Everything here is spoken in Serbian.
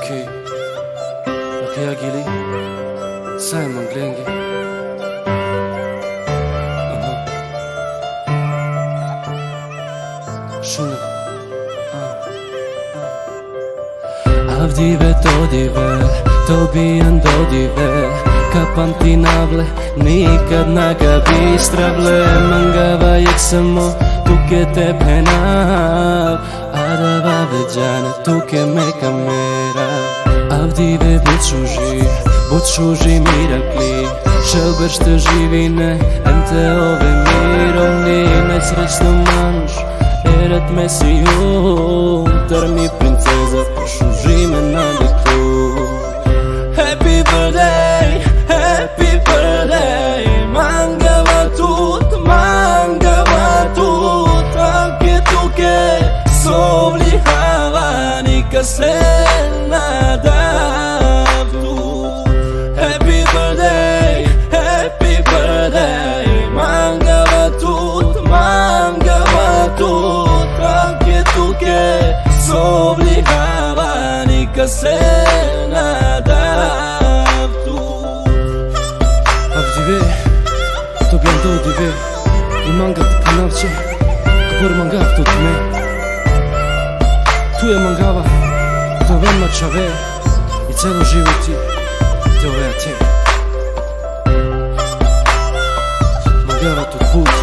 Okej, jag gillar Simon Glengi. Шуна. Avdive dodive, dobijan dodive. Kapam ti navle, nikad nagabi stravle. Mangava jak samo, tuke te penav. Arava veđane, tuke me kamera. Avdive bučuži mirakli. Šelber što živine, ente ove mirovni. Nesrećno manuš, erat mesiju. Dar mi princeza, pošuži me na diku. Happy birthday, happy birthday. Mangava tut, anche tuke. Sovli havani ka se nadav tu. Happy birthday, mangava tut, anche tuke. Sovli havani ka se nadav tu. Avdive, dobjan dodive. I mangat kanavče, kapor mangav tut me. Tu je mangava, to veoma čave. I celo životi, te ove te. Mangava tut put.